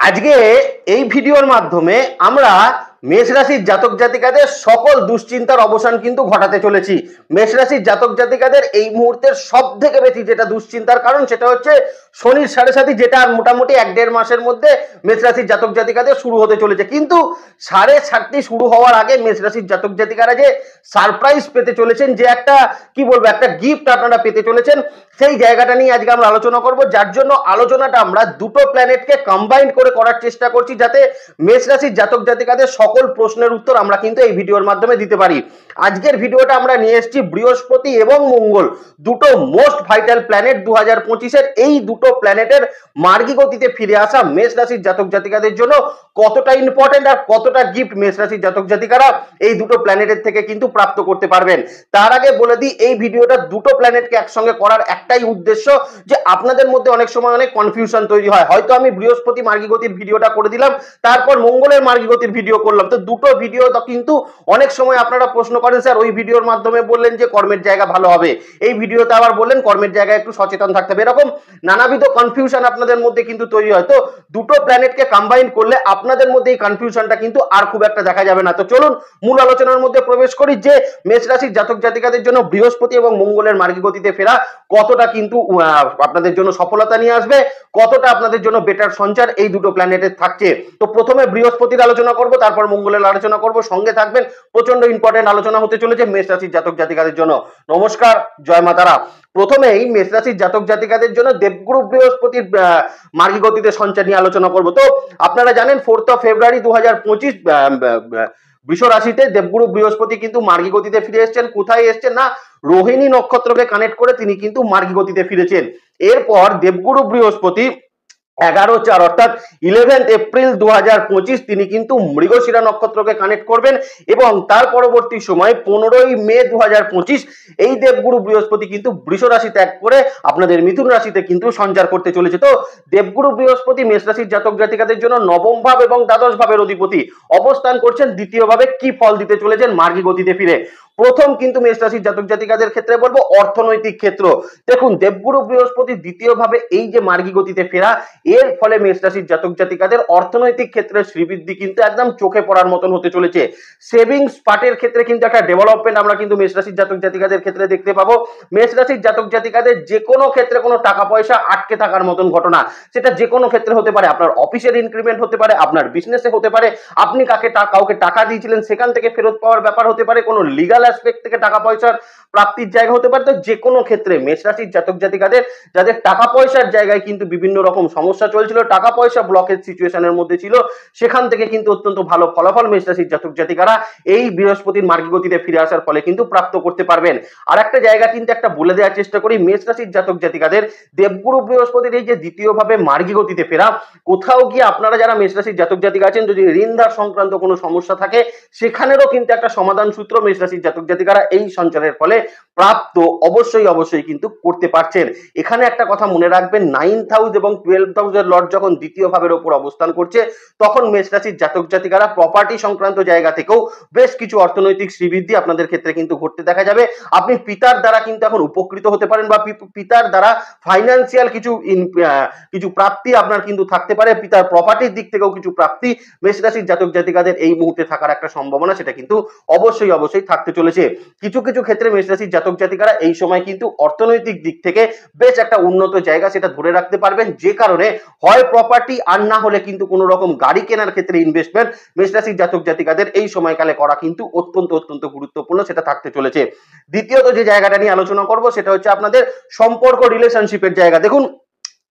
আজকে এই ভিডিওর মাধ্যমে আমরা মেষ রাশির জাতক জাতিকাদের সকল দুশ্চিন্তার অবসান কিন্তু ঘটাতে চলেছি। মেষ রাশির জাতক জাতিকাদের এই মুহূর্তের সব থেকে বেশি যেটা দুশ্চিন্তার কারণ সেটা হচ্ছে শনির সাড়ে সাথী, যেটা মোটামুটি 1-1.5 মাসের মধ্যে মেষ রাশির জাতক জাতিকাদের শুরু হতে চলেছে। কিন্তু সাড়ে সাতটি শুরু হওয়ার আগে মেষ রাশির জাতক জাতিকারা যে সারপ্রাইজ পেতে চলেছেন, যে একটা কি বলবো একটা গিফট আপনারা পেতে চলেছেন, সেই জায়গাটা নিয়ে আজকে আমরা আলোচনা করব। যার জন্য আলোচনাটা আমরা দুটো প্ল্যানেটকে কম্বাইন করে করার চেষ্টা করছি, যাতে মেষ রাশির জাতক জাতিকাদের সকল প্রশ্নের উত্তর আমরা কিন্তু এই ভিডিওর মাধ্যমে দিতে পারি। আজকের ভিডিওটা আমরা নিয়ে এসেছি বৃহস্পতি এবং মঙ্গল, দুটো মোস্ট ভাইটাল প্ল্যানেট 2025-এর। এই দুটো প্ল্যানেটের মার্গী গতিতে ফিরে আসা মেষ রাশির জাতক জাতিকাদের জন্য কতটা ইম্পর্টেন্ট আর কতটা গিফট মেষ রাশির জাতক জাতিকারা এই দুটো প্ল্যানেটের থেকে কিন্তু প্রাপ্ত করতে পারবেন। তার আগে বলে দিই, এই ভিডিওটা দুটো প্ল্যানেটকে একসঙ্গে করার একটাই উদ্দেশ্য, যে আপনাদের মধ্যে অনেক সময় অনেক কনফিউশন তৈরি হয়। হয়তো আমি বৃহস্পতি মার্গী গতির ভিডিওটা করে দিলাম, তারপর মঙ্গলের মার্গী গতির ভিডিও করলাম, তো দুটো ভিডিও কিন্তু অনেক সময় আপনারা প্রশ্ন করেন, স্যার ওই ভিডিওর মাধ্যমে বললেন যে কর্মের জায়গা ভালো হবে, এই ভিডিওতে আবার বললেন কর্মের জায়গায় একটু সচেতন থাকতে হবে। এরকম নানাবিধ কনফিউশন আপনাদের মধ্যে কিন্তু তৈরি হয়। তো দুটো প্ল্যানেটকে কম্বাইন করলে আপনাদের মধ্যে এই কনফিউশনটা কিন্তু আর খুব একটা দেখা যাবে না। তো চলুন মূল আলোচনার মধ্যে প্রবেশ করি, যে মেষ রাশির জাতক জাতিকাদের জন্য বৃহস্পতি এবং মঙ্গলের মার্গী গতিতে ফেরা কতটা কিন্তু আপনাদের জন্য সফলতা নিয়ে আসবে, কতটা আপনাদের জন্য বেটার সঞ্চার এই দুটো প্ল্যানেটের থাকছে। তো প্রথমে বৃহস্পতির আলোচনা করব, তারপর মঙ্গলের আলোচনা করব, সঙ্গে থাকবেন। প্রচন্ড ইম্পর্টেন্ট আলোচনা হতে চলেছে মেষ রাশির জাতক জাতিকাদের জন্য। নমস্কার, জয় মা তারা। প্রথমেই মেষ রাশির জাতক জাতিকাদের জন্য দেবগুরু বৃহস্পতির মার্গী গতিতে সঞ্চার নিয়ে আলোচনা করব। তো আপনারা জানেন 4 ফেব্রুয়ারি 2025 বৃষ রাশিতে দেবগুরু বৃহস্পতি কিন্তু মার্গী গতিতে ফিরে এসেছেন। কোথায় এসেছেন না, রোহিণী নক্ষত্রকে কানেক্ট করে তিনি কিন্তু মার্গী গতিতে ফিরেছেন। এরপর দেবগুরু বৃহস্পতি 11/4 অর্থাৎ 11 এপ্রিল 2025 তিনি কিন্তু মৃগশিরা নক্ষত্রকে কানেক্ট করবেন, এবং তার পরবর্তী সময় 15 মে 2025 এই দেবগুরু বৃহস্পতি কিন্তু বৃষ রাশি ত্যাগ করে আপনাদের মিথুন রাশিতে কিন্তু সঞ্চার করতে চলেছে। তো দেবগুরু বৃহস্পতি মেষ রাশির জাতক জাতিকাদের জন্য নবম ভাব এবং দ্বাদশ ভাবের অধিপতি, অবস্থান করছেন দ্বিতীয় ভাবে। কি ফল দিতে চলেছেন মার্গী গতিতে ফিরে? প্রথম কিন্তু মেষ রাশির জাতক জাতিকাদের ক্ষেত্রে বলবো অর্থনৈতিক ক্ষেত্র। দেখুন, দেবগুরু বৃহস্পতি দ্বিতীয় ভাবে এই যে মার্গী গতিতে ফেরা, এর ফলে মেষ রাশির জাতক জাতিকাদের অর্থনৈতিক ক্ষেত্রে শ্রীবৃদ্ধি কিন্তু একদম চোখে পড়ার মতন হতে চলেছে। সেভিংস পার্টের ক্ষেত্রে কিন্তু একটা ডেভেলপমেন্ট আমরা কিন্তু মেষ রাশির জাতক জাতিকাদের ক্ষেত্রে দেখতে পাবো। মেষ রাশির জাতক জাতিকাদের যে কোনো ক্ষেত্রে কোনো টাকা পয়সা আটকে থাকার মতন ঘটনা, সেটা যে কোনো ক্ষেত্রে হতে পারে। আপনার অফিসের ইনক্রিমেন্ট হতে পারে, আপনার বিজনেসে হতে পারে, আপনি কাউকে টাকা দিয়েছিলেন সেখান থেকে ফেরত পাওয়ার ব্যাপার হতে পারে, কোনো লিগাল অ্যাসপেক্ট থেকে টাকা পয়সার প্রাপ্তির জায়গা হতে পারে। তো যে কোনো ক্ষেত্রে মেষ রাশির জাতক জাতিকাদের যাদের টাকা পয়সার জায়গায় কিন্তু বিভিন্ন রকম সমস্যা চলছিল, টাকা পয়সা ব্লকের সিচুয়েশনের মধ্যে ছিল, সেখান থেকে কিন্তু অত্যন্ত ভালো ফলাফল মেষ রাশির জাতক জাতিকারা এই বৃহস্পতির মার্গী গতিতে ফিরে আসার ফলে কিন্তু প্রাপ্ত করতে পারবেন। আর একটা জায়গা কিন্তু একটা বলে দেওয়ার চেষ্টা করি, মেষ রাশির জাতক জাতিকাদের দেবগুরু বৃহস্পতির এই যে দ্বিতীয় ভাবে মার্গী গতিতে ফেরা, কোথাও গিয়ে আপনারা যারা মেষ রাশির জাতক জাতিকা আছেন, যদি ঋণধার সংক্রান্ত কোনো সমস্যা থাকে, সেখানেরও কিন্তু একটা সমাধান সূত্র মেষ রাশির জাতক জাতিকারা এই সঞ্চারের ফলে প্রাপ্ত অবশ্যই কিন্তু করতে পারছেন। এখানে একটা কথা মনে রাখবেন, 9th হাউস এবং 12th হাউসের লর্ড যখন দ্বিতীয় ভাবের উপর অবস্থান করছে, তখন মেষ রাশির জাতক জাতিকারা প্রপার্টি সংক্রান্ত জায়গা থেকেও বেশ কিছু অর্থনৈতিক শ্রীবৃদ্ধি আপনাদের ক্ষেত্রে কিন্তু ঘটতে দেখা যাবে। আপনি পিতার দ্বারা কিন্তু এখন উপকৃত হতে পারেন, বা পিতার দ্বারা ফাইন্যান্সিয়াল কিছু প্রাপ্তি আপনার কিন্তু থাকতে পারে। পিতার প্রপার্টির দিক থেকেও কিছু প্রাপ্তি মেষ রাশির জাতক জাতিকাদের এই মুহূর্তে থাকার একটা সম্ভাবনা, সেটা কিন্তু অবশ্যই থাকতে চলেছে। কিছু ক্ষেত্রে মেষ রাশির জাতক জাতিকারা এই সময় কিন্তু অর্থনৈতিক দিক থেকে বেশ একটা উন্নত জায়গা সেটা ধরে রাখতে পারবেন, যে কারণে হয় প্রপার্টি আর না হলে কিন্তু কোনো রকম গাড়ি কেনার ক্ষেত্রে ইনভেস্টমেন্ট মেষ রাশির জাতক জাতিকাদের এই সময়কালে করা কিন্তু অত্যন্ত গুরুত্বপূর্ণ, সেটা থাকতে চলেছে। দ্বিতীয়ত যে জায়গাটা নিয়ে আলোচনা করব, সেটা হচ্ছে আপনাদের সম্পর্ক, রিলেশনশিপের জায়গা। দেখুন,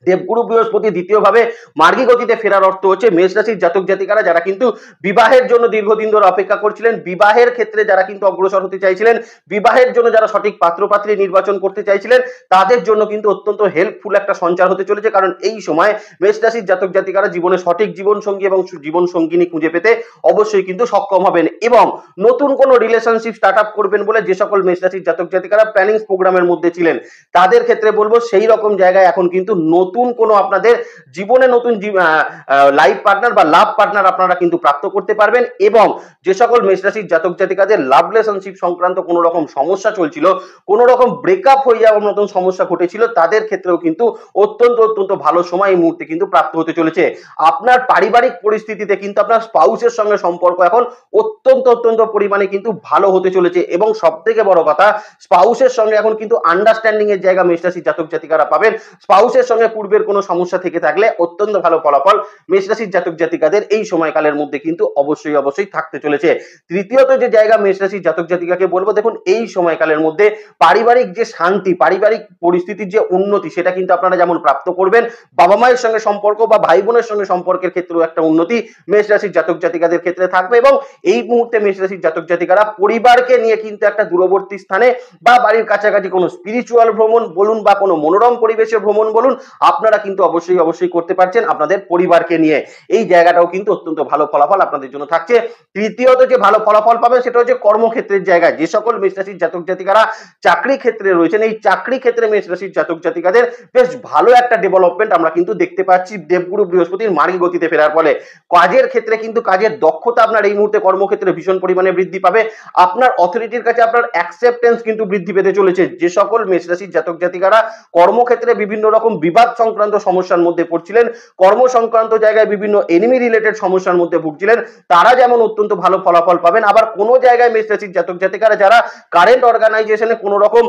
দেবগুরু বৃহস্পতি দ্বিতীয় ভাবে মার্গী গতিতে ফেরার অর্থ হচ্ছে মেষ রাশির জাতক জাতিকারা যারা কিন্তু বিবাহের জন্য দীর্ঘদিন ধরে অপেক্ষা করছিলেন, বিবাহের ক্ষেত্রে যারা কিন্তু অগ্রসর হতে চাইছিলেন, বিবাহের জন্য যারা সঠিক পাত্রপাত্রী নির্বাচন করতে চাইছিলেন, তাদের জন্য কিন্তু অত্যন্ত হেল্পফুল একটা সঞ্চার হতে চলেছে। কারণ এই সময় মেষ রাশির জাতক জাতিকারা জীবনে সঠিক জীবন সঙ্গী এবং জীবন সঙ্গিনী খুঁজে পেতে অবশ্যই কিন্তু সক্ষম হবেন, এবং নতুন কোনো রিলেশনশিপ স্টার্ট আপ করবেন বলে যে সকল মেষ রাশির জাতক জাতিকারা প্ল্যানিং প্রোগ্রামের মধ্যে ছিলেন, তাদের ক্ষেত্রে বলবো সেই রকম জায়গায় এখন কিন্তু নতুন নতুন কোনো আপনাদের জীবনে নতুন লাইফ পার্টনার বা লাভ পার্টনার আপনারা কিন্তু প্রাপ্ত করতে পারবেন। এবং যে সকল মেষ রাশির জাতক জাতিকাদের লাভ রিলেশনশিপ সংক্রান্ত কোনো রকম সমস্যা চলছিল, কোনো রকম ব্রেকআপ হয়ে যাওয়ার মতন সমস্যা ঘটেছিল, তাদের ক্ষেত্রেও কিন্তু অত্যন্ত ভালো সময় এই মুহূর্তে কিন্তু প্রাপ্ত হতে চলেছে। আপনার পারিবারিক পরিস্থিতিতে কিন্তু আপনার স্পাউসের সঙ্গে সম্পর্ক এখন অত্যন্ত পরিমাণে কিন্তু ভালো হতে চলেছে। এবং সব থেকে বড় কথা, স্পাউসের সঙ্গে এখন কিন্তু আন্ডারস্ট্যান্ডিং এর জায়গা মেষ রাশির জাতক জাতিকারা পাবেন। স্পাউসের সঙ্গে পূর্বের কোনো সমস্যা থেকে থাকলে অত্যন্ত ভালো ফলাফল মেষ রাশির জাতক জাতিকাদের এই সময়কালের মধ্যে কিন্তু অবশ্যই থাকতে চলেছে। তৃতীয়ত যে জায়গা মেষ রাশির জাতক জাতিকাকে বলবো, দেখুন এই সময়কালের মধ্যে পারিবারিক যে শান্তি, পারিবারিক পরিস্থিতির যে উন্নতি, সেটা কিন্তু আপনারা যেমন প্রাপ্ত করবেন, বাবা মায়ের সঙ্গে সম্পর্ক বা ভাই বোনের সঙ্গে সম্পর্কের ক্ষেত্রেও একটা উন্নতি মেষ রাশির জাতক জাতিকাদের ক্ষেত্রে থাকবে। এবং এই মুহূর্তে মেষ রাশির জাতক জাতিকারা পরিবারকে নিয়ে কিন্তু একটা দূরবর্তী স্থানে বা বাড়ির কাছাকাছি কোনো স্পিরিচুয়াল ভ্রমণ বলুন বা কোনো মনোরম পরিবেশে ভ্রমণ বলুন, আপনারা কিন্তু অবশ্যই করতে পারছেন আপনাদের পরিবারকে নিয়ে। এই জায়গাটাও কিন্তু অত্যন্ত ভালো ফলাফল আপনাদের জন্য থাকছে। তৃতীয়ত যে ভালো ফলাফল পাবেন সেটা হচ্ছে কর্মক্ষেত্রের জায়গায়। যে সকল মেষ রাশির জাতক জাতিকারা চাকরি ক্ষেত্রে রয়েছেন, এই চাকরি ক্ষেত্রে মেষ রাশির জাতক জাতিকাদের বেশ ভালো একটা ডেভেলপমেন্ট আমরা কিন্তু দেখতে পাচ্ছি দেবগুরু বৃহস্পতির মার্গী গতিতে ফেরার ফলে। কাজের ক্ষেত্রে কিন্তু কাজের দক্ষতা আপনার এই মুহূর্তে কর্মক্ষেত্রে ভীষণ পরিমাণে বৃদ্ধি পাবে। আপনার অথরিটির কাছে আপনার অ্যাকসেপ্টেন্স কিন্তু বৃদ্ধি পেতে চলেছে। যে সকল মেষ রাশির জাতক জাতিকারা কর্মক্ষেত্রে বিভিন্ন রকম বিবাদ সংক্রান্ত সমস্যার মধ্যে পড়ছিলেন, কর্ম সংক্রান্ত জায়গায় বিভিন্ন এনিমি রিলেটেড সমস্যার মধ্যে ভুগছিলেন, তারা যেমন অত্যন্ত ভালো ফলাফল পাবেন। আবার কোনো জায়গায় মেষ রাশির জাতক জাতিকারা যারা কারেন্ট অর্গানাইজেশনে কোনো রকম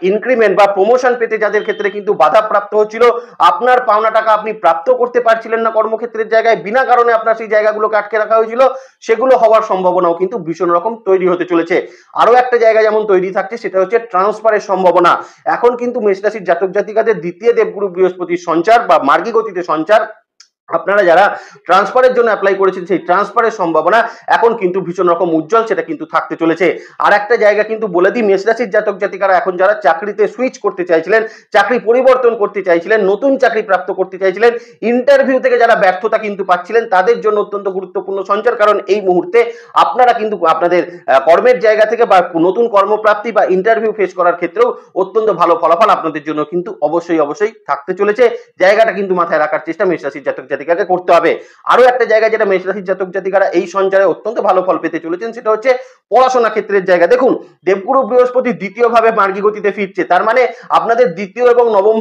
ইনক্রিমেন্ট বা প্রমোশন পেতে যাদের ক্ষেত্রে কিন্তু বাধা প্রাপ্ত হচ্ছিল, আপনার পাওনা টাকা আপনি প্রাপ্ত করতে পারছিলেন না কর্মক্ষেত্রের জায়গায়, বিনা কারণে আপনার সেই জায়গাগুলোকে আটকে রাখা হয়েছিল, সেগুলো হওয়ার সম্ভাবনাও কিন্তু ভীষণ রকম তৈরি হতে চলেছে। আরো একটা জায়গা যেমন তৈরি থাকছে সেটা হচ্ছে ট্রান্সফারের সম্ভাবনা। এখন কিন্তু মেষ রাশির জাতক জাতিকাদের দ্বিতীয় দেবগুরু বৃহস্পতির সঞ্চার বা মার্গী গতিতে সঞ্চার, আপনারা যারা ট্রান্সফারের জন্য অ্যাপ্লাই করেছেন সেই ট্রান্সফারের সম্ভাবনা এখন কিন্তু ভীষণ রকম উজ্জ্বল, সেটা কিন্তু থাকতে চলেছে। আর একটা জায়গা কিন্তু বলে দিই, মেষ রাশির জাতক জাতিকারা এখন যারা চাকরিতে সুইচ করতে চাইছিলেন, চাকরি পরিবর্তন করতে চাইছিলেন, নতুন চাকরি প্রাপ্ত করতে চাইছিলেন, ইন্টারভিউ থেকে যারা ব্যর্থতা কিন্তু পাচ্ছিলেন, তাদের জন্য অত্যন্ত গুরুত্বপূর্ণ সঞ্চার। কারণ এই মুহূর্তে আপনারা কিন্তু আপনাদের কর্মের জায়গা থেকে বা নতুন কর্মপ্রাপ্তি বা ইন্টারভিউ ফেস করার ক্ষেত্রেও অত্যন্ত ভালো ফলাফল আপনাদের জন্য কিন্তু অবশ্যই থাকতে চলেছে। জায়গাটা কিন্তু মাথায় রাখার চেষ্টা মেষ রাশির জাতক জাতিকাকে করতে হবে। আরো একটা জায়গা যেটা মেষ রাশির জাতক জাতিকারা এই সঞ্চারে অত্যন্ত ভালো ফল পেতে চলেছেন সেটা হচ্ছে পড়াশোনা ক্ষেত্রের জায়গা। দেখুন দেবগুরু বৃহস্পতি দ্বিতীয় ভাবে মার্গী গতিতে ফিরছে, তার মানে আপনাদের দ্বিতীয় এবং নবম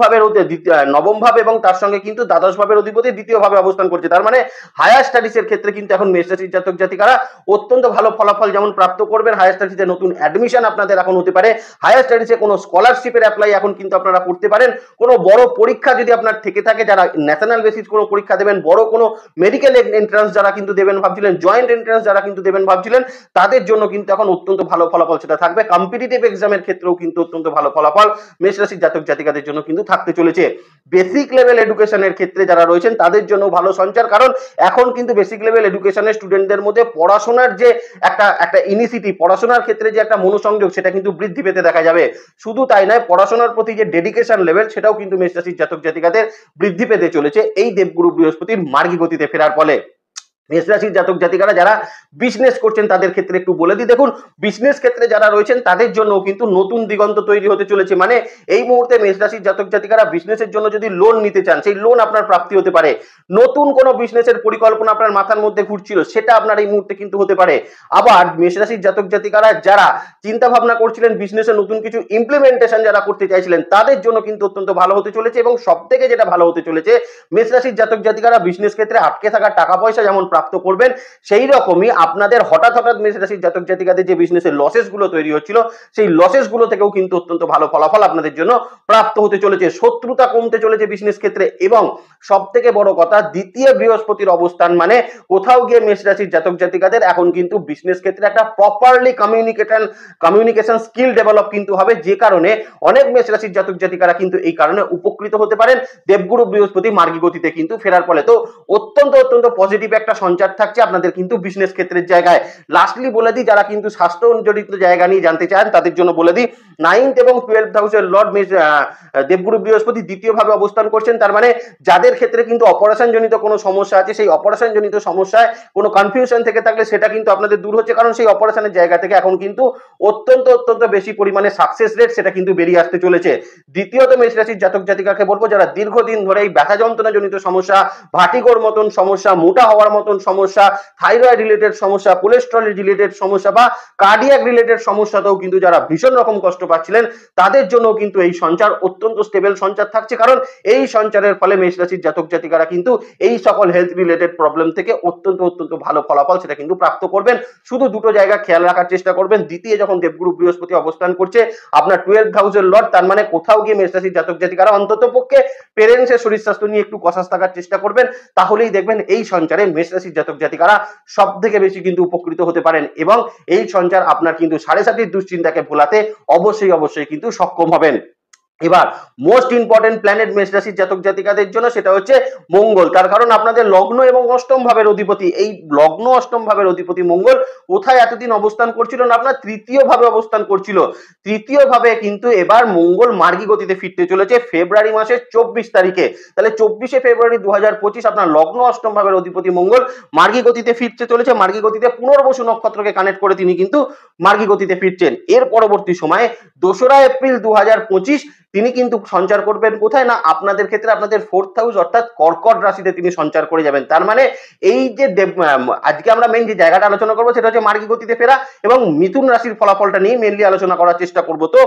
ভাব এবং তার সঙ্গে কিন্তু দ্বাদশ ভাবের অধিপতি দ্বিতীয় ভাবে অবস্থান করছে। তার মানে হায়ার স্টাডিজ এর ক্ষেত্রে কিন্তু এখন মেষ রাশির জাতক জাতিকারা অত্যন্ত ভালো ফলাফল যেমন প্রাপ্ত করবেন, হায়ার স্টাডিজে নতুন অ্যাডমিশন আপনাদের এখন হতে পারে, হায়ার স্টাডিজে কোনো স্কলারশিপের অ্যাপ্লাই এখন কিন্তু আপনারা করতে পারেন, কোনো বড় পরীক্ষা যদি আপনার থেকে থাকে, যারা ন্যাশনাল বেসিস কোনো পরীক্ষা দেবেন, বড় কোনো মেডিকেল এন্ট্রান্স যারা কিন্তু দেবেন ভাবছিলেন, জয়েন্ট এন্ট্রান্স যারা কিন্তু দেবেন ভাবছিলেন, তাদের জন্য কিন্তু এখন অত্যন্ত ভালো ফলাফল সেটা থাকবে। কম্পিটিটিভ এক্সামের ক্ষেত্রেও কিন্তু অত্যন্ত ভালো ফলাফল মেষ রাশির জাতক জাতিকাদের জন্য কিন্তু থাকতে চলেছে। বেসিক লেভেল এডুকেশনের ক্ষেত্রে যারা রয়েছেন তাদের জন্য ভালো সঞ্চার, কারণ এখন কিন্তু বেসিক লেভেল এডুকেশনের স্টুডেন্টদের মধ্যে পড়াশোনার যে একটা ইনিশিয়েটিভ, পড়াশোনার ক্ষেত্রে যে একটা মনোসংযোগ, সেটা কিন্তু বৃদ্ধি পেতে দেখা যাবে। শুধু তাই নয়, পড়াশোনার প্রতি যে ডেডিকেশন লেভেল, সেটাও কিন্তু মেষ রাশির জাতক জাতিকাদের বৃদ্ধি পেতে চলেছে এই দেবগুরু বৃহস্পতির মার্গী গতিতে ফেরার ফলে। মেষ রাশির জাতক জাতিকারা যারা বিজনেস করছেন তাদের ক্ষেত্রে একটু বলে দিই, দেখুন বিজনেস ক্ষেত্রে যারা রয়েছেন তাদের জন্য কিন্তু নতুন দিগন্ত তৈরি হতে চলেছে। মানে এই মুহূর্তে মেষ রাশির জাতক জাতিকারা বিজনেসের জন্য যদি লোন নিতে চান, সেই লোন আপনার প্রাপ্তি হতে পারে। নতুন কোনো বিজনেসের পরিকল্পনা আপনার মাথার মধ্যে ঘুরছিল, সেটা আপনার এই মুহূর্তে কিন্তু হতে পারে। আবার মেষ রাশির জাতক জাতিকারা যারা চিন্তা ভাবনা করছিলেন বিজনেসে নতুন কিছু ইমপ্লিমেন্টেশন যারা করতে চাইছিলেন, তাদের জন্য কিন্তু অত্যন্ত ভালো হতে চলেছে। এবং সব থেকে যেটা ভালো হতে চলেছে, মেষ রাশির জাতক জাতিকারা বিজনেস ক্ষেত্রে আটকে থাকা টাকা পয়সা যেমন প্রাপ্ত করবেন, সেই রকমই আপনাদের হঠাৎ মেষ রাশির জাতক জাতিকাদের যে বিজনেসের লসেস গুলো তৈরি হচ্ছিল, সেই লসেস গুলো থেকেও কিন্তু অত্যন্ত ভালো ফলাফল আপনাদের জন্য প্রাপ্ত হতে চলেছে। শত্রুতা কমতে চলেছে বিজনেস ক্ষেত্রে। এবং সব থেকে বড় কথা, দ্বিতীয় বৃহস্পতির অবস্থান মানে কোথাও গিয়ে মেষ রাশির জাতক জাতিকাদের এখন কিন্তু বিজনেস ক্ষেত্রে একটা প্রপারলি কমিউনিকেশন স্কিল ডেভেলপ কিন্তু হবে, যে কারণে অনেক মেষ রাশির জাতক জাতিকারা কিন্তু এই কারণে উপকৃত হতে পারেন দেবগুরু বৃহস্পতি মার্গী গতিতে কিন্তু ফেরার ফলে। তো অত্যন্ত পজিটিভ একটা সঞ্চার থাকছে আপনাদের কিন্তু বিজনেস ক্ষেত্রের জায়গায়। লাস্টলি বলে দিই, যারা কিন্তু স্বাস্থ্য জড়িত জায়গা নিয়ে জানতে চান তাদের জন্য বলে দিই, 9th এবং 12th হাউসের লর্ড দেবগুরু বৃহস্পতি দ্বিতীয়ভাবে অবস্থান করছেন। তার মানে যাদের ক্ষেত্রে কিন্তু অপারেশন জনিত কোনো সমস্যা আছে, সেই অপারেশন জনিত সমস্যায় কোনো কনফিউশন থেকে থাকলে সেটা কিন্তু আপনাদের দূর হচ্ছে, কারণ সেই অপারেশনের জায়গা থেকে এখন কিন্তু অত্যন্ত বেশি পরিমাণে সাকসেস রেট সেটা কিন্তু বেরিয়ে আসতে চলেছে। দ্বিতীয়ত মেষ রাশির জাতক জাতিকাকে বলবো, যারা দীর্ঘদিন ধরে এই ব্যথা যন্ত্রণা জনিত সমস্যা, ভার্টিগোর মতন সমস্যা, মোটা হওয়ার মতন সমস্যা, থাইরয়েড রিলেটেড সমস্যা, কোলেস্ট্রল রিলেটেড সমস্যা বা কার্ডিয়াক রিলেটেড সমস্যাতেও কিন্তু যারা ভীষণ রকম কষ্ট পাচ্ছিলেন তাদের জন্য কিন্তু এই সঞ্চার অত্যন্ত স্টেবল সঞ্চার থাকছে, কারণ এই সঞ্চারের ফলে মেষ রাশির জাতক জাতিকারা কিন্তু এই সকল হেলথ রিলেটেড প্রবলেম থেকে অত্যন্ত ভালো ফলাফল সেটা কিন্তু প্রাপ্ত করবেন। শুধু দুটো জায়গা খেয়াল রাখার চেষ্টা করবেন, দ্বিতীয় যখন দেবগুরু বৃহস্পতি অবস্থান করছে আপনার 12th হাউসের লর্ড, তার মানে কোথাও গিয়ে মেষ রাশির জাতক জাতিকারা অন্তত পক্ষে পেরেন্টসের শরীর স্বাস্থ্য নিয়ে একটু কসাস থাকার চেষ্টা করবেন, তাহলেই দেখবেন এই সঞ্চারে মেষ রাশির জাতক জাতিকারা সব থেকে বেশি কিন্তু উপকৃত হতে পারেন এবং এই সঞ্চার আপনার কিন্তু 7.5 দুশ্চিন্তাকে ভোলাতে অবশ্যই কিন্তু সক্ষম হবেন। এবার মোস্ট ইম্পর্টেন্ট প্ল্যানেট মেষ রাশির জাতক জাতিকাদের জন্য সেটা হচ্ছে মঙ্গল। তার কারণ আপনাদের লগ্ন এবং অষ্টম ভাবের অধিপতি, এই লগ্ন অষ্টম ভাবের অধিপতি মঙ্গল কোথায় এতদিন অবস্থান করছিল না, আপনার তৃতীয় ভাবে অবস্থান করছিল। তৃতীয় ভাবে কিন্তু এবার মঙ্গল মার্গী গতিতে ফিরতে চলেছে ফেব্রুয়ারি মাসের 24 তারিখে। তাহলে 24শে ফেব্রুয়ারি 2025 আপনার লগ্ন অষ্টম ভাবের অধিপতি মঙ্গল মার্গী গতিতে ফিরতে চলেছে। মার্গী গতিতে পুনর্বসু নক্ষত্রকে কানেক্ট করে তিনি কিন্তু মার্গী গতিতে ফিরছেন। এর পরবর্তী সময়ে 2রা এপ্রিল 2025 তিনি কিন্তু সঞ্চার করবেন কোথায় না, আপনাদের ক্ষেত্রে আপনাদের 4th হাউস অর্থাৎ কর্কট রাশিতে তিনি সঞ্চার করে যাবেন। তার মানে এই যে আজকে আমরা মেইন যে জায়গাটা আলোচনা করবো সেটা হচ্ছে মার্গী গতিতে ফেরা এবং মিথুন রাশির ফলাফলটা নিয়ে মেইনলি আলোচনা করার চেষ্টা করব। তো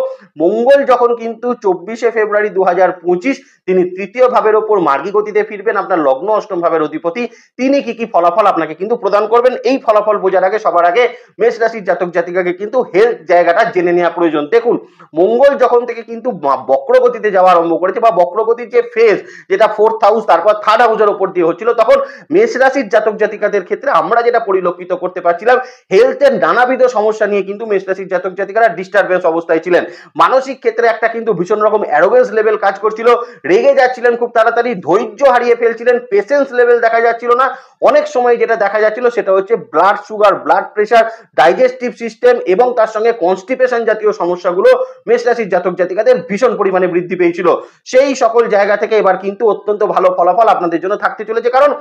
মঙ্গল যখন কিন্তু 24শে ফেব্রুয়ারি 2025 তিনি তৃতীয় ভাবের ওপর মার্গী গতিতে ফিরবেন, আপনার লগ্ন অষ্টম ভাবের অধিপতি তিনি কি ফলাফল আপনাকে কিন্তু প্রদান করবেন, এই ফলাফল বোঝার আগে সবার আগে মেষ রাশির জাতক জাতিকাকে কিন্তু হেলথ জায়গাটা জেনে নেওয়া প্রয়োজন। দেখুন, মঙ্গল যখন থেকে কিন্তু বক্রগতিতে যাওয়া আরম্ভ করেছে বা বক্রগতির যে ফেজ যেটা 4th হাউস তারপর 3rd হাউসের উপর দিয়ে হচ্ছিল, তখন মেষ রাশির জাতক জাতিকাদের ক্ষেত্রে আমরা যেটা পরিলক্ষিত করতে পারছিলাম, হেলথের নানাবিধ সমস্যা নিয়ে কিন্তু মেষ রাশির জাতক জাতিকারা ডিস্টারবেন্স অবস্থায় ছিলেন। মানসিক ক্ষেত্রে একটা কিন্তু ভীষণ রকম অ্যারোগেন্স লেভেল কাজ করছিল, রেগে যাচ্ছিলেন খুব তাড়াতাড়ি, ধৈর্য হারিয়ে ফেলছিলেন, পেশেন্স লেভেল দেখা যাচ্ছিল না। অনেক সময় যেটা দেখা যাচ্ছিল সেটা হচ্ছে blood sugar, blood pressure, digestive system এবং তার সঙ্গে কনস্টিপেশন জাতীয় সমস্যাগুলো মেষ রাশির জাতক জাতিকাদের ভীষণ পরিমাণে বৃদ্ধি পেয়েছিল। সেই সকল জায়গা থেকে এবার কিন্তু অত্যন্ত ভালো ফলাফল আপনাদের জন্য থাকতে চলেছে, কারণ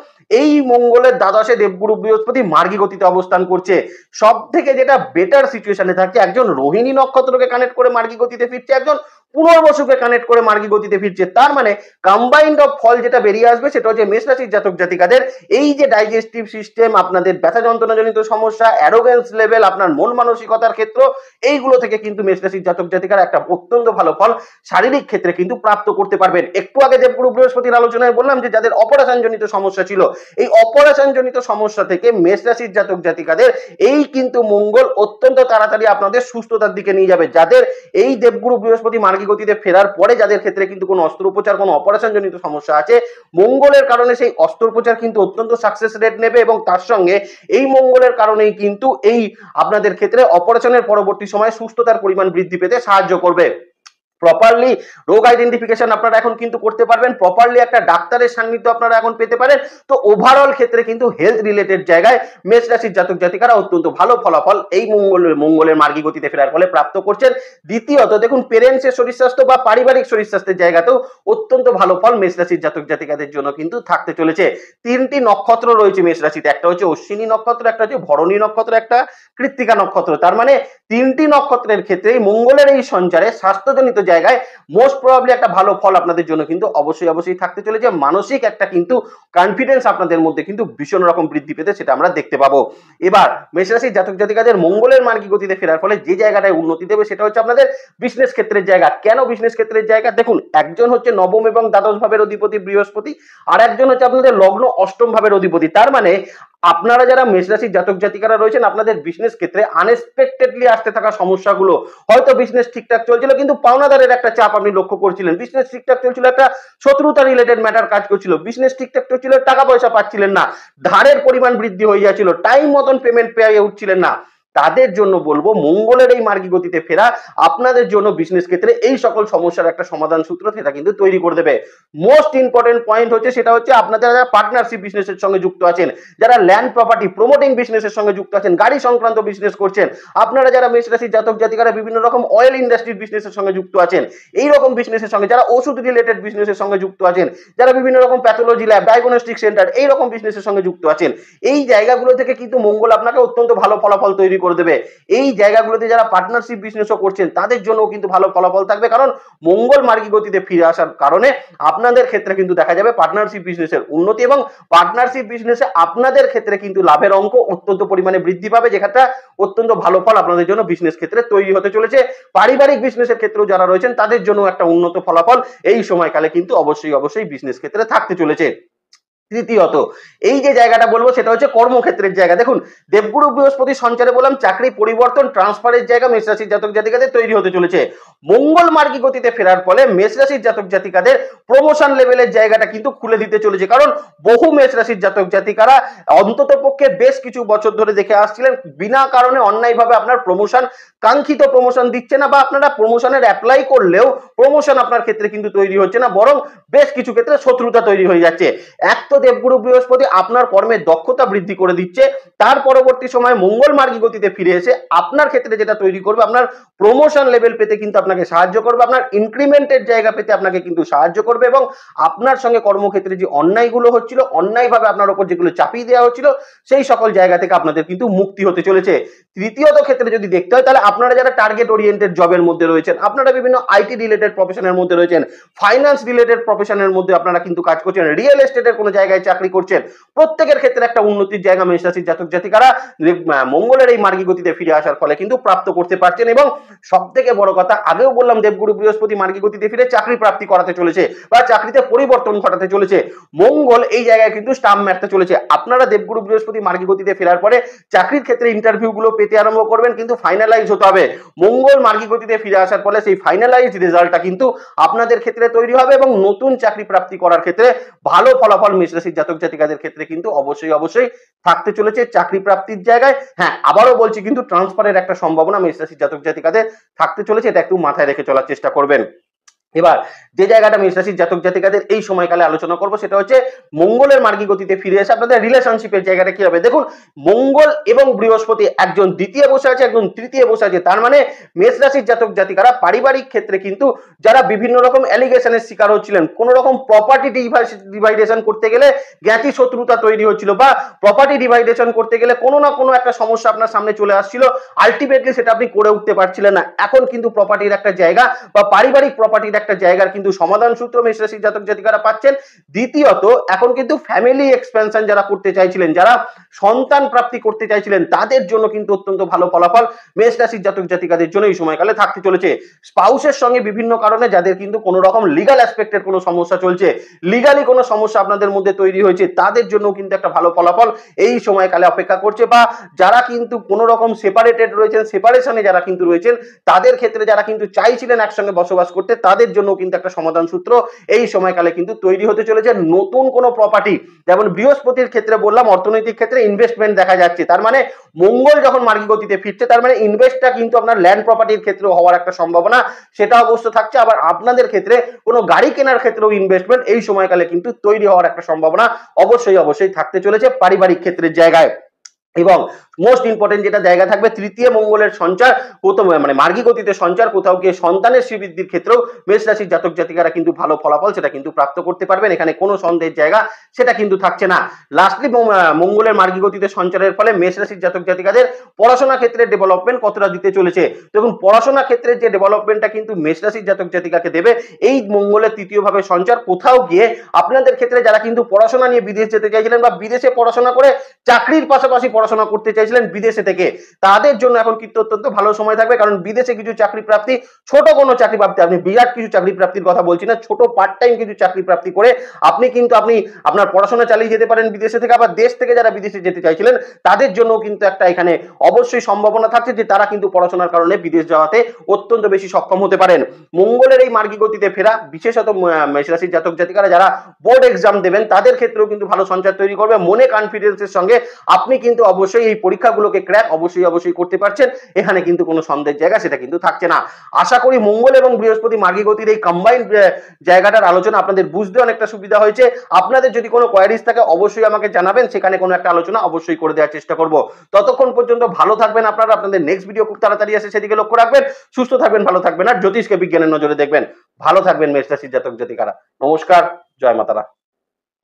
এই মঙ্গলের দ্বাদশে দেবগুরু বৃহস্পতি মার্গী গতিতে অবস্থান করছে। সব থেকে যেটা বেটার সিচুয়েশনে থাকছে, একজন রোহিণী নক্ষত্রকে কানেক্ট করে মার্গী গতিতে ফিরছে, একজন পুনর্বসুকে কানেক্ট করে মার্গী গতিতে ফিরছে। তার মানে কম্বাইন্ড অফ ফল যেটা বেরিয়ে আসবে সেটা হচ্ছে মেষ রাশির জাতক জাতিকাদের এই যে ডাইজেস্টিভ সিস্টেম, আপনাদের ব্যথা যন্ত্রণাজনিত সমস্যা, অ্যারোগেন্স লেভেল, আপনার মন মানসিকতার ক্ষেত্র, এইগুলো থেকে কিন্তু মেষ রাশির জাতক জাতিকারা একটা অত্যন্ত ভালো ফল শারীরিক ক্ষেত্রে কিন্তু প্রাপ্ত করতে পারবেন। একটু আগে দেবগুরু বৃহস্পতির আলোচনায় বললাম যে যাদের অপারেশন জনিত সমস্যা ছিল, এই অপারেশন জনিত সমস্যা থেকে মেষ রাশির জাতক জাতিকাদের এই কিন্তু মঙ্গল অত্যন্ত তাড়াতাড়ি আপনাদের সুস্থতার দিকে নিয়ে যাবে। যাদের এই দেবগুরু বৃহস্পতি মার্গী গতিতে ফেরার পরে যাদের ক্ষেত্রে কিন্তু কোনো অস্ত্রোপচার, কোনো অপারেশন জনিত সমস্যা আছে, মঙ্গলের কারণে সেই অস্ত্রোপচার কিন্তু অত্যন্ত সাকসেস রেট নেবে এবং তার সঙ্গে এই মঙ্গলের কারণেই কিন্তু এই আপনাদের ক্ষেত্রে অপারেশনের পরবর্তী সময় সুস্থতার পরিমাণ বৃদ্ধি পেতে সাহায্য করবে। প্রপারলি রোগ আইডেন্টিফিকেশন আপনারা এখন কিন্তু করতে পারবেন, প্রপারলি একটা ডাক্তারের সান্নিধ্য আপনারা এখন পেতে পারেন। তো ওভারঅল ক্ষেত্রে কিন্তু হেলথ রিলেটেড জায়গায় মেষ রাশির জাতক জাতিকারা অত্যন্ত ভালো ফলাফল এই মঙ্গলের মার্গী গতিতে ফেরার ফলে প্রাপ্ত করছেন। দ্বিতীয়ত দেখুন, পেরেন্টসের শরীর স্বাস্থ্য বা পারিবারিক শরীর স্বাস্থ্যের জায়গাতেও অত্যন্ত ভালো ফল মেষ রাশির জাতক জাতিকাদের জন্য কিন্তু থাকতে চলেছে। 3টি নক্ষত্র রয়েছে মেষ রাশিতে, একটা হচ্ছে অশ্বিনী নক্ষত্র, একটা হচ্ছে ভরণী নক্ষত্র, একটা কৃত্তিকা নক্ষত্র। তার মানে 3টি নক্ষত্রের ক্ষেত্রে মঙ্গলের এই সঞ্চারে স্বাস্থ্যজনিত জায়গায় মোস্ট প্রবাবলি একটা ভালো ফল আপনাদের জন্য কিন্তু অবশ্যই থাকতে চলেছে। মানসিক একটা কিন্তু কনফিডেন্স আপনাদের মধ্যে কিন্তু ভীষণ রকম বৃদ্ধি পেতে সেটা আমরা দেখতে পাবো। এবার মেষ রাশির জাতক জাতিকাদের মঙ্গলের মার্গী গতিতে ফেরার ফলে যে জায়গাটায় উন্নতি দেবে সেটা হচ্ছে আপনাদের বিজনেস ক্ষেত্রের জায়গা। কেন বিজনেস ক্ষেত্রের জায়গা? দেখুন, একজন হচ্ছে নবম এবং দ্বাদশ ভাবের অধিপতি বৃহস্পতি, আর একজন হচ্ছে আপনাদের লগ্ন অষ্টম ভাবের অধিপতি। তার মানে আপনারা যারা মেষ রাশির জাতক জাতিকারা রয়েছেন, আপনাদের বিজনেস ক্ষেত্রে আনএক্সপেক্টেডলি আসতে থাকা সমস্যাগুলো, হয়তো বিজনেস ঠিকঠাক চলছিল কিন্তু পাওনাদারের একটা চাপ আপনি লক্ষ্য করছিলেন, বিজনেস ঠিকঠাক চলছিল, একটা শত্রুতা রিলেটেড ম্যাটার কাজ করছিল, বিজনেস ঠিকঠাক চলছিল, টাকা পয়সা পাচ্ছিলেন না, ধারের পরিমাণ বৃদ্ধি হয়ে যাচ্ছিল, টাইম মতন পেমেন্ট পেয়ে উঠছিলেন না, তাদের জন্য বলবো মঙ্গলের এই মার্গী গতিতে ফেরা আপনাদের জন্য বিজনেস ক্ষেত্রে এই সকল সমস্যার একটা সমাধান সূত্র সেটা কিন্তু তৈরি করে দেবে। মোস্ট ইম্পর্টেন্ট পয়েন্ট হচ্ছে সেটা হচ্ছে আপনাদের যারা পার্টনারশিপ বিজনেসের সঙ্গে যুক্ত আছেন, যারা ল্যান্ড প্রপার্টি প্রমোটিং বিজনেসের সঙ্গে যুক্ত আছেন, গাড়ি সংক্রান্ত বিজনেস করছেন, আপনারা যারা মেষ রাশির জাতক জাতিকারা বিভিন্ন রকম অয়েল ইন্ডাস্ট্রির বিজনেসের সঙ্গে যুক্ত আছেন, এই রকম বিজনেসের সঙ্গে যারা ওষুধ রিলেটেড বিজনেসের সঙ্গে যুক্ত আছেন, যারা বিভিন্ন রকম প্যাথোলজি ল্যাব ডায়াগনস্টিক সেন্টার এই রকম বিজনেসের সঙ্গে যুক্ত আছেন, এই জায়গাগুলো থেকে কিন্তু মঙ্গল আপনাকে অত্যন্ত ভালো ফলাফল তৈরি করে দেবে। এই জায়গাগুলোতে যারা পার্টনারশিপ বিজনেসও করছেন তাদের জন্য কিন্তু ভালো ফলাফল থাকবে, কারণ মঙ্গল মার্গী গতিতে ফিরে আসার কারণে আপনাদের ক্ষেত্রে কিন্তু দেখা যাবে পার্টনারশিপ বিজনেসের উন্নতি এবং পার্টনারশিপ বিজনেসে আপনাদের ক্ষেত্রে কিন্তু লাভের অঙ্ক অত্যন্ত পরিমাণে বৃদ্ধি পাবে, যেটা অত্যন্ত ভালো ফল আপনাদের জন্য বিজনেস ক্ষেত্রে তৈরি হতে চলেছে। পারিবারিক বিজনেসের ক্ষেত্রেও যারা রয়েছেন তাদের জন্য একটা উন্নত ফলাফল এই সময়কালে কিন্তু অবশ্যই বিজনেস ক্ষেত্রে থাকতে চলেছে। তৃতীয়ত এই যে জায়গাটা বলবো সেটা হচ্ছে কর্মক্ষেত্রের জায়গা। দেখুন, দেবগুরু বৃহস্পতি সঞ্চারে বললাম চাকরি পরিবর্তন ট্রান্সফারের জায়গা মেষ রাশির জাতক জাতিকাদের তৈরি হতে চলেছে। মঙ্গল মার্গী গতিতে ফেরার ফলে মেষ রাশির জাতক জাতিকাদের প্রমোশন লেভেলের জায়গাটা কিন্তু খুলে দিতে চলেছে, কারণ বহু মেষ রাশির জাতক জাতিকারা অন্তত পক্ষে বেশ কিছু বছর ধরে দেখে আসছিলেন বিনা কারণে অন্যায়ভাবে আপনার প্রমোশন, কাঙ্ক্ষিত প্রমোশন দিচ্ছে না, বা আপনারা প্রমোশনের অ্যাপ্লাই করলেও প্রমোশন আপনার ক্ষেত্রে কিন্তু তৈরি হচ্ছে না, বরং বেশ কিছু ক্ষেত্রে শত্রুতা তৈরি হয়ে যাচ্ছে। এক তো দেবগুরু বৃহস্পতি আপনার কর্মের দক্ষতা বৃদ্ধি করে দিচ্ছে, তার পরবর্তী সময়ে মঙ্গল মার্গী গতিতে ফিরে এসে আপনার ক্ষেত্রে যেটা তৈরি করবে, আপনার প্রমোশন লেভেল পেতে কিন্তু আপনাকে সাহায্য করবে, আপনার ইনক্রিমেন্টের জায়গা পেতে আপনাকে কিন্তু সাহায্য করবে, এবং আপনার সঙ্গে কর্মক্ষেত্রে যে অন্যায়গুলো হচ্ছিল, অন্যায়ভাবে আপনার উপর যেগুলো চাপিয়ে দেওয়া হচ্ছিল, সেই সকল জায়গা থেকে আপনাদের কিন্তু মুক্তি হতে চলেছে। তৃতীয়ত ক্ষেত্রে যদি দেখতে হয় তাহলে আপনারা যারা টার্গেট ওরিয়েন্টেড জবের মধ্যে রয়েছেন, আপনারা বিভিন্ন আইটি রিলেটেড প্রফেশনের মধ্যে রয়েছেন, ফাইন্যান্স রিলেটেড প্রফেশনের মধ্যে আপনারা কিন্তু কাজ করছেন, রিয়েল এস্টেটের কোনো জায়গায় চাকরি করছেন, প্রত্যেকের ক্ষেত্রে একটা উন্নতির জায়গা মেষ রাশির জাতক জাতিকারা মঙ্গলের এই মার্গী গতিতে ফিরে আসার ফলে কিন্তু প্রাপ্ত করতে পারছেন। এবং সব থেকে বড় কথা, আগেও বললাম দেবগুরু বৃহস্পতি মার্গী গতিতে ফিরে চাকরি প্রাপ্তি করাতে চলেছে বা চাকরিতে পরিবর্তন ঘটাতে চলেছে। মঙ্গল এই জায়গায় কিন্তু স্টাম্প মারতে চলেছে। আপনারা দেবগুরু বৃহস্পতি মার্গী গতিতে ফেরার পরে চাকরির ক্ষেত্রে ইন্টারভিউ গুলো পেতে আরম্ভ করবেন, কিন্তু ফাইনালাইজ হতে হবে। মঙ্গল মার্গী গতিতে ফিরে আসার ফলে সেই ফাইনালাইজ রেজাল্টটা কিন্তু আপনাদের ক্ষেত্রে তৈরি হবে, এবং নতুন চাকরি প্রাপ্তি করার ক্ষেত্রে ভালো ফলাফল মেষ রাশির জাতক জাতিকাদের ক্ষেত্রে কিন্তু অবশ্যই থাকতে চলেছে চাকরি প্রাপ্তির জায়গায়। হ্যাঁ, আবারও বলছি, কিন্তু ট্রান্সফারের একটা সম্ভাবনা মেষ রাশির জাতক জাতিকাদের থাকতে চলেছে, এটা একটু মাথায় রেখে চলার চেষ্টা করবেন। এবার যে জায়গাটা মেষ রাশির জাতক জাতিকাদের এই সময়কালে আলোচনা করব সেটা হচ্ছে মঙ্গলের মার্গী গতিতে ফিরে এসে আপনাদের রিলেশনশিপের জায়গাটা কি হবে। দেখুন, মঙ্গল এবং বৃহস্পতি একজন দ্বিতীয় বসে আছে, একজন তৃতীয় বসে আছে, তার মানে মেষ রাশির জাতক জাতিকারা পারিবারিক ক্ষেত্রে কিন্তু যারা বিভিন্ন রকম অ্যালিগেশনের শিকার হচ্ছিলেন, কোন রকম প্রপার্টি ডিভাইডেশন করতে গেলে জ্ঞাতি শত্রুতা তৈরি হচ্ছিল, বা প্রপার্টি ডিভাইডেশন করতে গেলে কোনো না কোনো একটা সমস্যা আপনার সামনে চলে আসছিল, আলটিমেটলি সেটা আপনি করে উঠতে পারছিলেন না। এখন কিন্তু প্রপার্টির একটা জায়গা বা পারিবারিক প্রপার্টির একটা জায়গার কিন্তু সমাধান সূত্র মেষ রাশির জাতক জাতিকারা পাচ্ছেন। দ্বিতীয়ত, এখন কিন্তু ফ্যামিলি এক্সপেনশন যারা করতে চাইছিলেন, যারা সন্তান প্রাপ্তি করতে চাইছিলেন, তাদের জন্য কিন্তু অত্যন্ত ভালো ফলাফল মেষ রাশির জাতক জাতিকাদের জন্য এই সময়কালে থাকতে চলেছে। স্পাউসের সঙ্গে বিভিন্ন কারণে যাদের কিন্তু কোনো রকম লিগাল অ্যাসপেক্টের কোনো সমস্যা চলছে, লিগালি কোনো সমস্যা আপনাদের মধ্যে তৈরি হয়েছে, তাদের জন্য কিন্তু একটা ভালো ফলাফল এই সময়কালে অপেক্ষা করছে। বা যারা কিন্তু কোনো রকম সেপারেটেড রয়েছেন, সেপারেশনে যারা কিন্তু রয়েছেন, তাদের ক্ষেত্রে যারা কিন্তু চাইছিলেন একসঙ্গে বসবাস করতে, তাদের জন্য কিন্তু একটা সমাধান সূত্র এই সময়কালে কিন্তু তৈরি হতে চলেছে। নতুন কোনো প্রপার্টি, যেমন বৃহস্পতির ক্ষেত্রে বললাম অর্থনৈতিক ক্ষেত্রে ইনভেস্টমেন্ট দেখা যাচ্ছে, তার মানে মঙ্গল যখন মার্গী গতিতে ফিরছে, তার মানে ইনভেস্টটা কিন্তু আপনার ল্যান্ড প্রপার্টির ক্ষেত্রে হওয়ার একটা সম্ভাবনা সেটা অবশ্য থাকছে। আবার আপনাদের ক্ষেত্রে কোনো গাড়ি কেনার ক্ষেত্রেও ইনভেস্টমেন্ট এই সময়কালে কিন্তু তৈরি হওয়ার একটা সম্ভাবনা অবশ্যই থাকতে চলেছে পারিবারিক ক্ষেত্রের জায়গায়। এবং মোস্ট ইম্পর্টেন্ট যেটা জায়গা থাকবে, তৃতীয় মঙ্গলের সঞ্চার কোথাও মানে মার্গী গতিতে সঞ্চার কোথাও গিয়ে সন্তানের শ্রীবৃদ্ধির ক্ষেত্রেও মেষ রাশির জাতক জাতিকারা কিন্তু ভালো ফলাফল সেটা কিন্তু প্রাপ্ত করতে পারবেন, এখানে কোনো সন্দেহের জায়গা সেটা কিন্তু থাকছে না। লাস্টলি মঙ্গলের মার্গী গতিতে সঞ্চারের ফলে মেষ রাশির জাতক জাতিকাদের পড়াশোনা ক্ষেত্রে ডেভেলপমেন্ট কতটা দিতে চলেছে। দেখুন, পড়াশোনা ক্ষেত্রে যে ডেভেলপমেন্টটা কিন্তু মেষ রাশির জাতক জাতিকাকে দেবে এই মঙ্গলের তৃতীয়ভাবে সঞ্চার, কোথাও গিয়ে আপনাদের ক্ষেত্রে যারা কিন্তু পড়াশোনা নিয়ে বিদেশ যেতে চাইছিলেন বা বিদেশে পড়াশোনা করে চাকরির পাশাপাশি পড়াশোনা করতে চাইছিলেন বিদেশে থেকে, তাদের জন্য এখন কিন্তু অত্যন্ত ভালো সময় থাকবে, কারণ বিদেশে কিছু চাকরি প্রাপ্তি, ছোট কোনো চাকরি প্রাপ্তি, আপনি বিরাট কিছু চাকরি প্রাপ্তির কথা বলছি না, ছোট পার্ট টাইম কিছু চাকরি প্রাপ্তি করে আপনি আপনার পড়াশোনা চালিয়ে যেতে পারেন বিদেশে থেকে। আবার দেশ থেকে যারা বিদেশে যেতে চাইছিলেন তাদের জন্য কিন্তু একটা এখানে অবশ্যই সম্ভাবনা থাকছে যে তারা কিন্তু পড়াশোনার কারণে বিদেশ যাওয়াতে অত্যন্ত বেশি সক্ষম হতে পারেন। মঙ্গলের এই মার্গী গতিতে ফেরা বিশেষত মেষ রাশির জাতক জাতিকারা যারা বোর্ড এক্সাম দেবেন তাদের ক্ষেত্রেও কিন্তু ভালো সঞ্চার তৈরি করবে। মনে কনফিডেন্সের সঙ্গে আপনি কিন্তু অবশ্যই এই পরীক্ষা পরীক্ষাগুলোকে ক্র্যাক অবশ্যই করতে পারছেন, এখানে কিন্তু কোনো সন্দেহের জায়গা সেটা কিন্তু থাকছে না। আশা করি মঙ্গল এবং বৃহস্পতি মার্গী গতির এই কম্বাইন্ড জায়গাটার আলোচনা আপনাদের বুঝতে অনেকটা সুবিধা হয়েছে। আপনাদের যদি কোনো কোয়ারিজ থাকে অবশ্যই আমাকে জানাবেন, সেখানে কোনো একটা আলোচনা অবশ্যই করে দেওয়ার চেষ্টা করব। ততক্ষণ পর্যন্ত ভালো থাকবেন আপনারা, আপনাদের নেক্সট ভিডিও খুব তাড়াতাড়ি আসে, সেদিকে লক্ষ্য রাখবেন। সুস্থ থাকবেন, ভালো থাকবেন, আর জ্যোতিষকে বিজ্ঞানের নজরে দেখবেন। ভালো থাকবেন মেষ রাশির জাতক জাতিকারা। নমস্কার, জয় মাতারা।